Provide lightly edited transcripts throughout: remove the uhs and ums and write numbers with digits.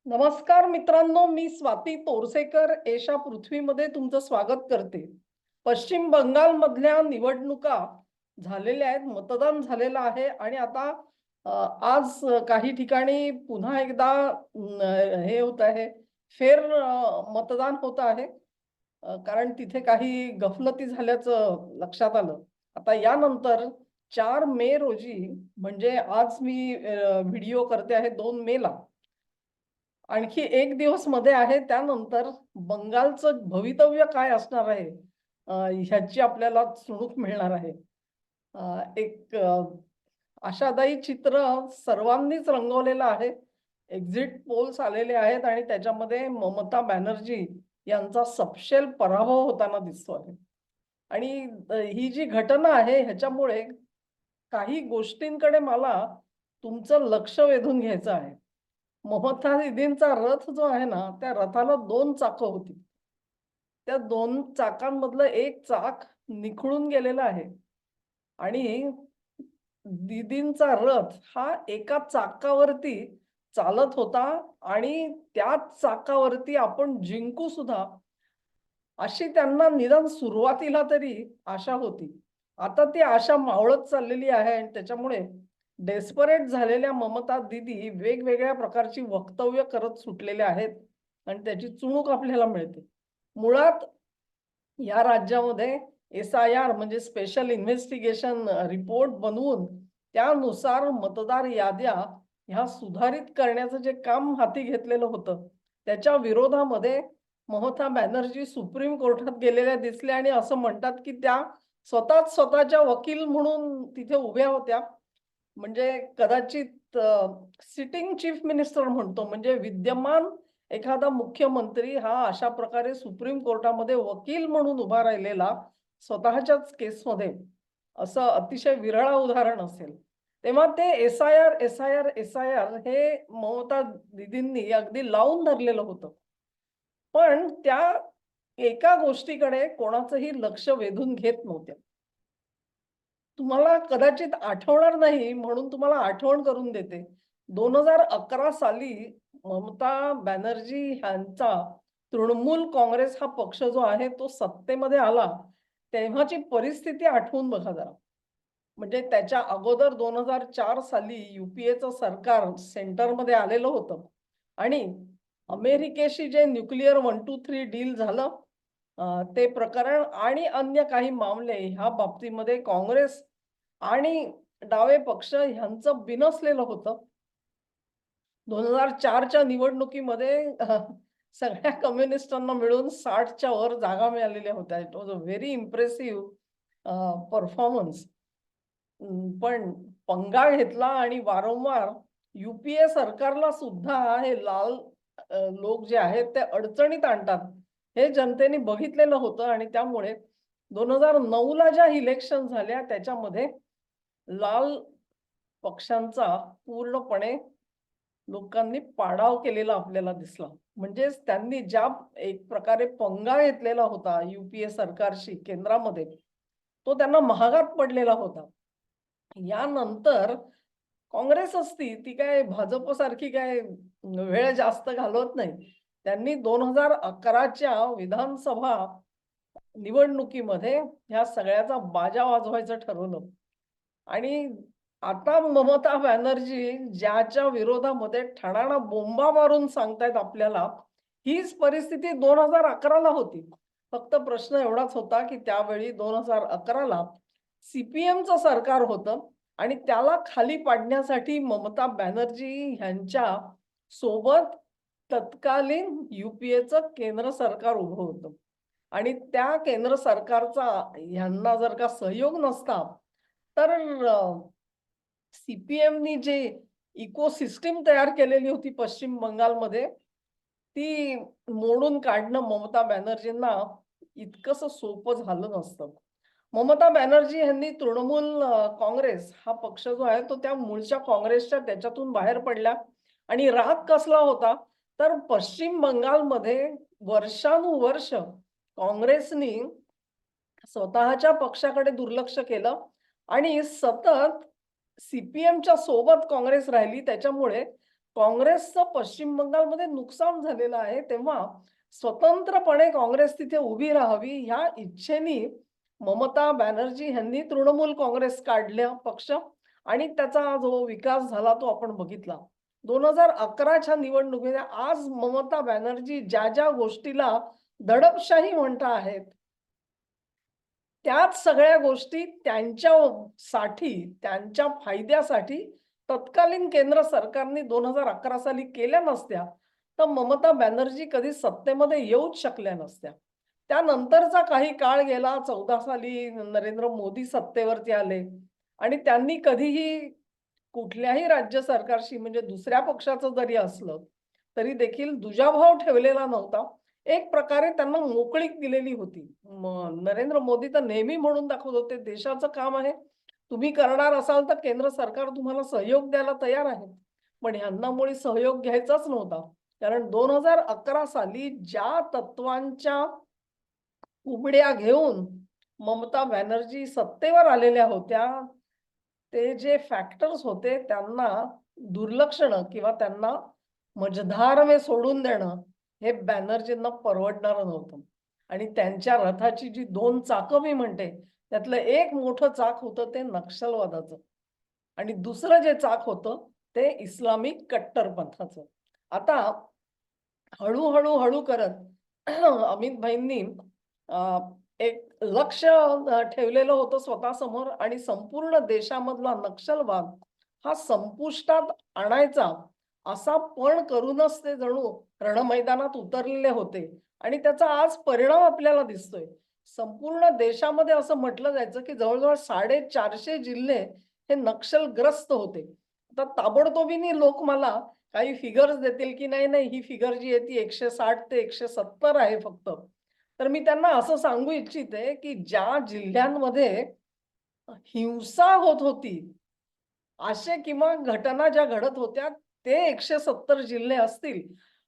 नमस्कार मित्रांनो, मी स्वाती तोरसेकर एशा पृथ्वीमध्ये तुमचं स्वागत करते. पश्चिम बंगाल मधल्या निवडणुका झालेल्या आहेत, मतदान झालेलं आहे आणि आता आज काही ठिकाणी पुन्हा एकदा हे होत आहे, मतदान होत आहे. कारण तिथे काही गफलती झाल्याचं लक्षात आलं. आता यानंतर 4 मे रोजी म्हणजे आज मी व्हिडिओ करते आहे 2 मेला. आणखी एक दिवस मध्ये आहे. त्यानंतर बंगालचं भवितव्य काय असणार आहे ह्याची आपल्याला चुणूक मिळणार आहे. एक आशादायी चित्र सर्वांनीच रंगवलेलं आहे. एक्झिट पोल्स आलेले आहेत आणि त्याच्यामध्ये ममता बॅनर्जी यांचा सपशेल पराभव होताना दिसतो आहे. आणि ही जी घटना आहे ह्याच्यामुळे काही गोष्टींकडे मला तुमचं लक्ष वेधून घ्यायचं आहे. ममता दीदींचा रथ जो आहे ना, त्या रथाला 2 चाकं होती. त्या 2 चाकांमधलं एक चाक निखळून गेलेलं आहे आणि दीदींचा रथ हा एका चाकावरती चालत होता आणि त्याच चाकावरती आपण जिंकू सुद्धा, अशी त्यांना निदान सुरुवातीला तरी आशा होती. आता ती आशा मावळत चाललेली आहे आणि त्याच्यामुळे डेस्परेट झालेल्या ममता दीदी वेगवेगळ्या प्रकारची वक्तव्य करत सुटलेल्या आहेत आणि त्याची चुणूक आपल्याला मिळते. मुळात या राज्यामध्ये एस-आय-आर म्हणजे स्पेशल इन्व्हेस्टिगेशन रिपोर्ट बनवून त्यानुसार मतदार याद्या ह्या सुधारित करण्याचं जे काम हाती घेतलेलं होतं, त्याच्या विरोधामध्ये ममता बॅनर्जी सुप्रीम कोर्टात गेलेल्या दिसल्या आणि असं म्हणतात, की त्या स्वतःच स्वतःच्या वकील म्हणून तिथे उभ्या होत्या. म्हणजे कदाचित सिटिंग चीफ मिनिस्टर म्हणतो म्हणजे विद्यमान एखादा मुख्यमंत्री हा अशा प्रकारे सुप्रीम कोर्टामध्ये वकील म्हणून उभा राहिलेला स्वतःच्याच केसमध्ये असं अतिशय विरळ उदाहरण असेल. तेव्हा ते एस-आय-आर, एस-आय-आर, एस-आय-आर हे ममता दीदींनी अगदी लावून धरलेलं होतं. पण त्या एका गोष्टीकडे कोणाचंही लक्ष वेधून घेत नव्हत्या. तुम्हाला कदाचित आठवणार नाही म्हणून तुम्हाला आठवण करून देते. 2011 साली ममता बॅनर्जी ह्यांचा तृणमूल काँग्रेस हा पक्ष जो आहे तो सत्तेमध्ये आला, तेव्हाची परिस्थिती आठवून बघा जरा. म्हणजे त्याच्या अगोदर 2004 साली युपीएचं सरकार सेंटरमध्ये आलेलं होतं आणि अमेरिकेशी जे न्यूक्लिअर 1-2-3 डील झालं, ते प्रकरण आणि अन्य काही मामले ह्या बाबतीमध्ये काँग्रेस आणि डावे पक्ष ह्यांचं बिनसलेलं होतं. 2004च्या निवडणुकीमध्ये सगळ्या कम्युनिस्टांना मिळून 60च्या वर जागा मिळालेल्या होत्या. It was a very impressive performance. पण पंगा घेतला आणि वारंवार युपीए सरकारला सुद्धा हे लाल लोक जे आहेत ते अडचणीत आणतात. हे जनतेने बघितलेलं होतं आणि त्यामुळे 2009ला ज्या इलेक्शन झाल्या त्याच्यामध्ये लाल पक्षांचा पूर्णपणे लोकांनी पाडाव केलेला आपल्याला दिसला. म्हणजेच त्यांनी ज्या एक प्रकारे पंगा घेतलेला होता युपीए सरकारशी केंद्रामध्ये, तो त्यांना महागात पडलेला होता. यानंतर काँग्रेस असती, ती काय भाजपसारखी काय वेळ जास्त घालवत नाही. त्यांनी 2011च्या विधानसभा निवडणुकीमध्ये ह्या सगळ्याचा बाजा वाजवायचं ठरवलं. आणि आता ममता बॅनर्जी ज्याच्या विरोधामध्ये ठणाणा बोंबा मारून सांगतायत आपल्याला, हीच परिस्थिती 2011ला होती. फक्त प्रश्न एवढाच होता, की त्यावेळी 2011ला सी-पी-एमचं सरकार होतं आणि त्याला खाली पाडण्यासाठी ममता बॅनर्जी ह्यांच्या सोबत तत्कालीन युपीएचं केंद्र सरकार उभं होतं. आणि त्या केंद्र सरकारचा ह्यांना जर का सहयोग नसता, तर सी-पी-एमनी जे इकोसिस्टम तयार केलेली होती पश्चिम बंगालमध्ये, ती मोडून काढणं ममता बॅनर्जींना इतकंसं सोपं झालं नसतं. ममता बॅनर्जी यांनी तृणमूल काँग्रेस हा पक्ष जो आहे तो त्या मूळच्या काँग्रेसच्या त्याच्यातून बाहेर पडल्या आणि राग कसला होता, तर पश्चिम बंगालमध्ये वर्षानुवर्ष काँग्रेसनी स्वतःच्या पक्षाकडे दुर्लक्ष केलं आणि सतत सी-पी-एमच्या सोबत काँग्रेस राहिली. त्याच्यामुळे काँग्रेसचं पश्चिम बंगालमध्ये नुकसान झालेलं आहे, तेव्हा स्वतंत्रपणे काँग्रेस तिथे उभी राहावी ह्या इच्छेने ममता बॅनर्जी यांनी तृणमूल काँग्रेस काढलं पक्ष आणि त्याचा जो विकास झाला तो आपण बघितला. 2011च्या निवडणुकीत आज ममता बॅनर्जी ज्या गोष्टीला दडपशाही म्हणता आहेत, त्याच सगळ्या गोष्टी त्यांच्यासाठी, त्यांच्या फायद्यासाठी तत्कालीन केंद्र सरकारने 2011 साली केल्या नसत्या, तर ममता बॅनर्जी कधी सत्तेमध्ये येऊच शकल्या नसत्या. त्यानंतरचा काही काळ गेला. 14 साली नरेंद्र मोदी सत्तेवरती आले आणि त्यांनी कधीही कुठल्याही राज्य सरकारशी म्हणजे दुसऱ्या पक्षाचं जरी असलं, तरी देखील दुजाभाव ठेवलेला नव्हता. एक प्रकारे त्यांना मोकळीक दिलेली होती. नरेंद्र मोदी तर नेहमी म्हणून दाखवत होते, देशाचं काम आहे. तुम्ही करणार असाल तर केंद्र सरकार तुम्हाला सहयोग द्यायला तयार आहे. पण ह्यांना मुळी सहयोग घ्यायचाच नव्हता. कारण 2011 साली ज्या तत्वांच्या उबड्या घेऊन ममता बॅनर्जी सत्तेवर आलेल्या होत्या, ते जे फॅक्टर्स होते त्यांना दुर्लक्षणं किंवा त्यांना मझधार सोडून देणं हे बॅनर्जींना परवडणारं नव्हतं. आणि त्यांच्या रथाची जी 2 चाकं मी म्हणते, त्यातलं एक मोठं चाक होतं ते नक्षलवादाचं आणि दुसरं जे चाक होतं ते इस्लामिक कट्टरपंथाचं. आता हळू करत अमित भाईंनी एक लक्ष ठेवलेलं होतं स्वतःसमोर आणि संपूर्ण देशामधला नक्षलवाद हा संपुष्टात आणायचा असा पण करूनच ते जणू रणमैदानात उतरलेले होते आणि त्याचा आज परिणाम आपल्याला दिसतोय. संपूर्ण देशामध्ये असं म्हटलं जायचं की जवळजवळ 450 जिल्हे हे नक्षलग्रस्त होते. आता ताबडतोबीने लोक मला काही फिगर्स देतील की नाही ही फिगर जी आहे ती 160 ते 170 आहे फक्त. तर मी त्यांना असं सांगू इच्छिते की ज्या जिल्ह्यांमध्ये हिंसा होत होती, असे किंवा घटना ज्या घडत होत्या ते 170 जिल्हे असतील.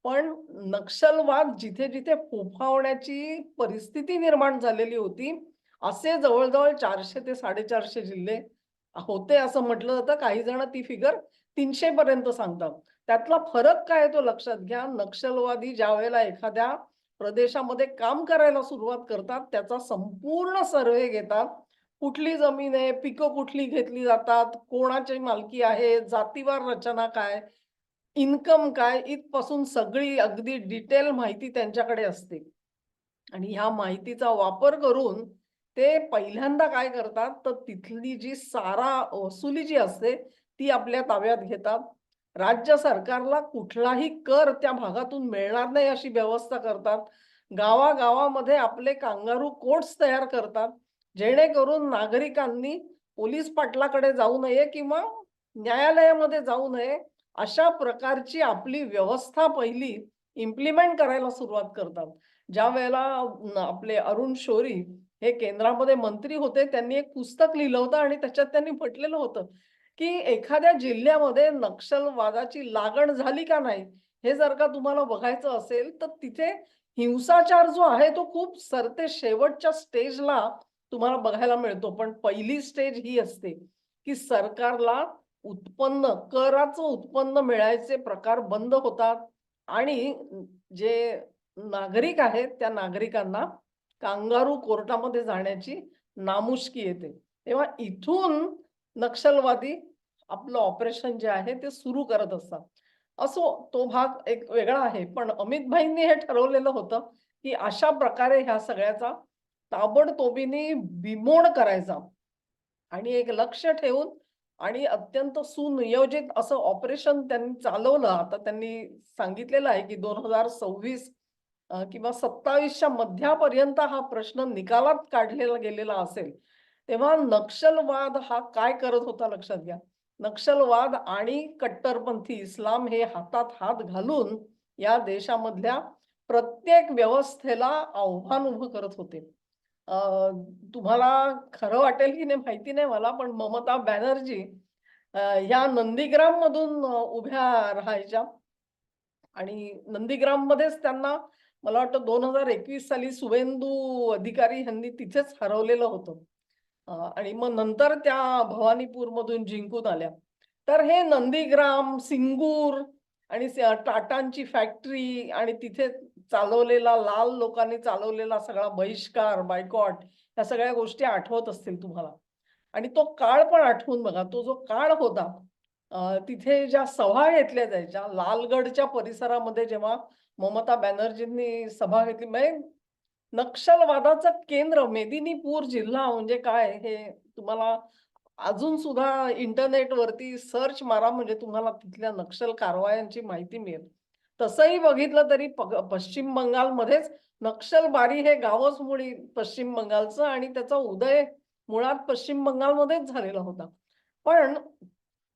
पण नक्षलवाद जिथे-जिथे फोफावण्याची परिस्थिती निर्माण झालेली होती, असे जवळ-जवळ 400 ते 450 जिल्हे होते असं म्हटलं जातं. काही जण ती फिगर 300 पर्यंत सांगतात. त्यातला फरक काय आहे तो लक्षात घ्या. नक्षलवादी ज्यावेळेला एखाद्या प्रदेशामध्ये काम करायला सुरुवात करतात, त्याचा संपूर्ण सर्व्हे घेतात. कुठली जमीन आहे, पिकं कुठली घेतली जातात, कोणाची मालकी आहे, जातीवार रचना काय, इन्कम काय, इथपासून सगळी अगदी डिटेल माहिती त्यांच्याकडे असते. आणि ह्या माहितीचा वापर करून ते पहिल्यांदा काय करतात, तर तिथली जी सारा वसुली जी असते, ती आपल्या ताब्यात घेतात. राज्य सरकारला कुठलाही कर त्या भागातून मिळणार नाही अशी व्यवस्था करतात. गावागावामध्ये आपले कांगारू कोर्ट्स तयार करतात. जेणेकरून नागरिकांनी पोलीस पाटलाकडे जाऊ नये किंवा न्यायालयामध्ये जाऊ नये, अशा प्रकारची आपली व्यवस्था पहिली इम्प्लिमेंट करायला सुरुवात करतात. ज्यावेळेला आपले अरुण शौरी हे केंद्रामध्ये मंत्री होते, त्यांनी एक पुस्तक लिहिलं होतं आणि त्याच्यात त्यांनी म्हटलेलं होतं, की एखाद्या जिल्ह्यामध्ये नक्षलवादाची लागण झाली का नाही, हे जर का तुम्हाला बघायचं असेल, तर तिथे हिंसाचार जो आहे तो खूप सरते शेवटच्या स्टेजला तुम्हाला बघायला मिळतो. पण पहिली स्टेज ही असते, की सरकारला कराचं उत्पन्न मिळायचे प्रकार बंद होतात आणि जे नागरिक आहेत त्या नागरिकांना कांगारू कोर्टामध्ये जाण्याची नामुष्की येते. तेव्हा इथून नक्षलवादी आपलं ऑपरेशन जे आहे ते सुरू करत असतात. असो तो भाग एक वेगळा आहे. पण अमित भाईंनी हे ठरवलेलं होतं, की अशा प्रकारे ह्या सगळ्याचा ताबडतोबीने बिमोड करायचा आणि एक लक्ष ठेवून आणि अत्यंत सुनियोजित असं ऑपरेशन त्यांनी चालवलं. आता त्यांनी सांगितलेलं आहे, की 2026 किंवा 27च्या मध्यापर्यंत हा प्रश्न निकालात काढलेला गेलेला असेल. तेव्हा नक्षलवाद हा काय करत होता लक्षात घ्या. नक्षलवाद आणि कट्टरपंथी इस्लाम हे हातात हात घालून या देशामधल्या प्रत्येक व्यवस्थेला आव्हान उभं करत होते. अ, तुम्हाला खरं वाटेल की नाही माहिती नाही मला, पण ममता बॅनर्जी या नंदीग्राममधून उभ्या राहायच्या आणि नंदीग्राममध्येच त्यांना मला वाटतं 2021 साली शुभेंदू अधिकारी यांनी तिथेच हरवलेलं होतं. आणि मग नंतर त्या भवानीपूरमधून जिंकून आल्या. तर हे नंदीग्राम, सिंगूर आणि टाटांची फॅक्टरी आणि तिथे चालवलेला लाल लोकांनी चालवलेला सगळा बहिष्कार, बायकॉट या सगळ्या गोष्टी आठवत असतील तुम्हाला. आणि तो काळ पण आठवून बघा. तो जो काळ होता तिथे ज्या सभा घेतल्या जायच्या लालगडच्या परिसरामध्ये जेव्हा ममता बॅनर्जींनी सभा घेतली म्हणजे नक्षलवादाचं केंद्र मेदिनीपूर जिल्हा म्हणजे काय हे तुम्हाला अजून सुद्धा इंटरनेटवरती सर्च मारा म्हणजे तुम्हाला तिथल्या नक्षल कारवायांची माहिती मिळेल. तसंही बघितलं तरी पश्चिम बंगालमध्येच नक्षलबारी हे गावच मुळी पश्चिम बंगालचं आणि त्याचा उदय मुळात पश्चिम बंगालमध्येच झालेला होता. पण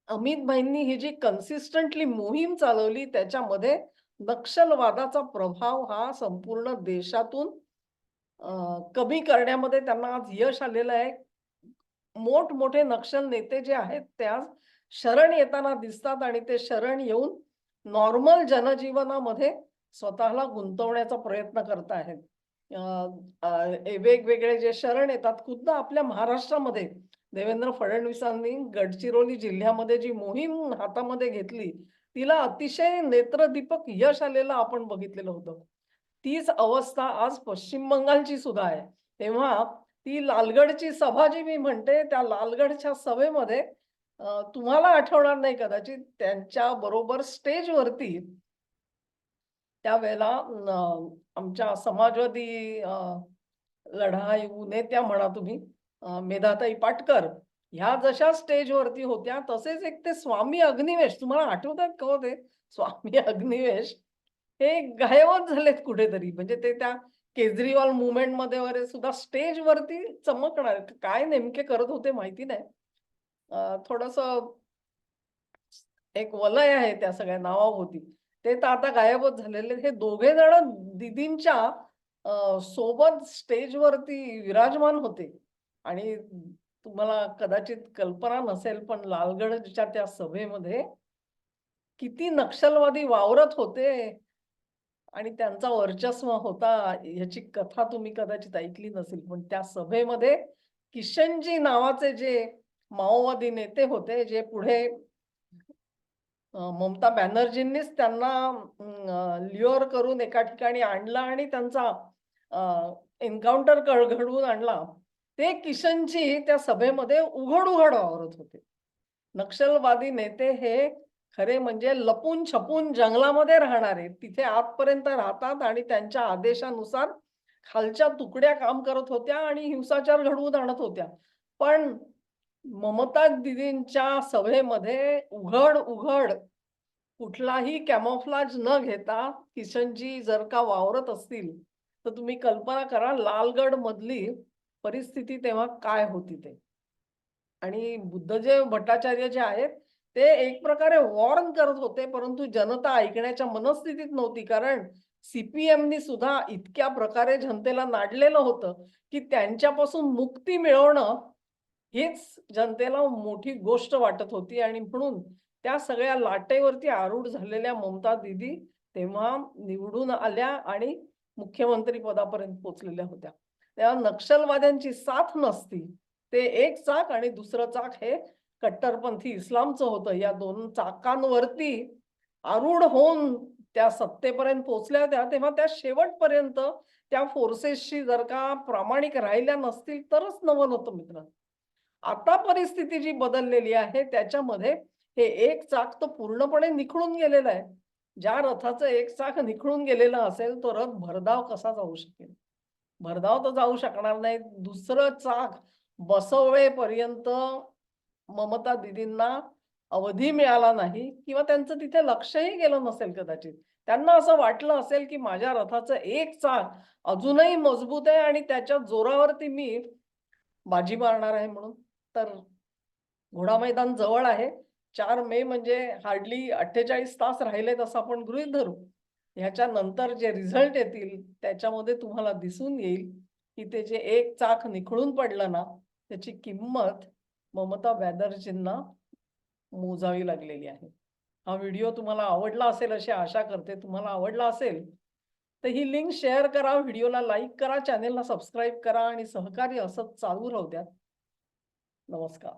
अमित भाईंनी ही जी कन्सिस्टंटली मोहीम चालवली त्याच्यामध्ये नक्षलवादाचा प्रभाव हा संपूर्ण देशातून कमी करण्यामध्ये त्यांना आज यश आलेलं आहे. मोठमोठे नक्षल नेते जे आहेत ते आज शरण येताना दिसतात आणि ते शरण येऊन नॉर्मल जनजीवनामध्ये स्वतःला गुंतवण्याचा प्रयत्न करत आहेत. वेगवेगळे जे शरण येतात खुद्द आपल्या महाराष्ट्रामध्ये देवेंद्र फडणवीसांनी गडचिरोली जिल्ह्यामध्ये जी मोहीम हातामध्ये घेतली, तिला अतिशय नेत्रदीपक यश आलेलं आपण बघितलेलं होतं. तीच अवस्था आज पश्चिम बंगालची सुद्धा आहे. तेव्हा ती लालगडची सभा जी मी म्हणते, त्या लालगडच्या सभेमध्ये तुम्हाला आठवणार नाही कदाचित त्यांच्या बरोबर स्टेजवरती त्यावेळेला आमच्या समाजवादी लढाऊ नेत्या म्हणा तुम्ही मेधाताई पाटकर ह्या जशा स्टेजवरती होत्या तसेच एक ते स्वामी अग्निवेश तुम्हाला आठवतात का हो ते स्वामी अग्निवेश हे गायबच झालेत कुठेतरी म्हणजे ते त्या केजरीवाल मुवमेंट मध्ये वगैरे सुद्धा स्टेजवरती चमकणार काय नेमके करत होते माहिती नाही थोडस एक वलय आहे त्या सगळ्या नावाभोवती. ते तर आता गायबच झालेले. हे दोघे जण दीदींच्या सोबत स्टेजवरती विराजमान होते आणि तुम्हाला कदाचित कल्पना नसेल, पण लालगडच्या त्या सभेमध्ये किती नक्षलवादी वावरत होते आणि त्यांचा वर्चस्व होता, ह्याची कथा तुम्ही कदाचित ऐकली नसेल. पण त्या सभेमध्ये किशनजी नावाचे जे माओवादी नेते होते, जे पुढे ममता बॅनर्जींनीच त्यांना ल्युअर करून एका ठिकाणी आणलं आणि त्यांचा एन्काउंटर घडवून आणला. ते किशनजी त्या सभेमध्ये उघड-उघड वावरत होते. नक्षलवादी नेते हे खरे म्हणजे लपून-छपून जंगलामध्ये राहणारे. तिथे आतपर्यंत राहतात आणि त्यांच्या आदेशानुसार खालच्या तुकड्या काम करत होत्या आणि हिंसाचार घडवून आणत होत्या. पण ममता दीदींच्या सभेमध्ये उघड-उघड कुठलाही कॅमोफ्लेज न घेता किशनजी जर का वावरत असतील, तर तुम्ही कल्पना करा लालगड मधली परिस्थिती तेव्हा काय होती ते. आणि बुद्धदेव भट्टाचार्य जे आहेत, ते एक प्रकारे वॉर्न करत होते, परंतु जनता ऐकण्याच्या मनस्थितीत नव्हती. कारण सी सुद्धा इतक्या प्रकारे जनतेला नाडलेलं होतं, की त्यांच्यापासून मुक्ती मिळवणं हीच जनतेला मोठी गोष्ट वाटत होती आणि म्हणून त्या सगळ्या लाटेवरती आरूढ झालेल्या ममता दीदी तेव्हा निवडून आल्या आणि मुख्यमंत्री पदापर्यंत पोहोचलेल्या होत्या. तेव्हा नक्षलवाद्यांची साथ नसती. ते एक चाक आणि दुसरं चाक हे कट्टरपंथी इस्लामचं होतं. या दोन चाकांवरती आरूढ होऊन त्या सत्तेपर्यंत पोहोचल्या होत्या. तेव्हा त्या शेवटपर्यंत त्या फोर्सेसशी जर का प्रामाणिक राहिल्या नसतील तरच नवल होतं मित्रांनो. आता परिस्थिती जी बदललेली आहे त्याच्यामध्ये हे एक चाक तर पूर्णपणे निखळून गेलेलं आहे. ज्या रथाचं एक चाक निखळून गेलेलं असेल तो रथ भरधाव कसा जाऊ शकेल? भरधाव तर जाऊ शकणार नाही. दुसरं चाक बसवेपर्यंत ममता दीदींना अवधी मिळाला नाही किंवा त्यांचं तिथे लक्षही गेलं नसेल कदाचित. त्यांना असं वाटलं असेल, की माझ्या रथाचं एक चाक अजूनही मजबूत आहे आणि त्याच्या जोरावरती मी बाजी मारणार आहे म्हणून. तर घोडा मैदान जवळ आहे. 4 मे म्हणजे हार्डली 48 तास राहिलेत असं आपण गृहीत धरू. ह्याच्यानंतर जे रिझल्ट येतील त्याच्यामध्ये तुम्हाला दिसून येईल, की ते जे एक चाक निखळून पडलं ना, त्याची किंमत ममता बॅनर्जींना मोजावी लागलेली आहे. हा व्हिडिओ तुम्हाला आवडला असेल अशी आशा करते. तुम्हाला आवडला असेल, तर ही लिंक शेअर करा, व्हिडिओला लाईक करा, चॅनेलला सबस्क्राईब करा आणि सहकार्य असंच चालू राहू द्या. नमस्कार.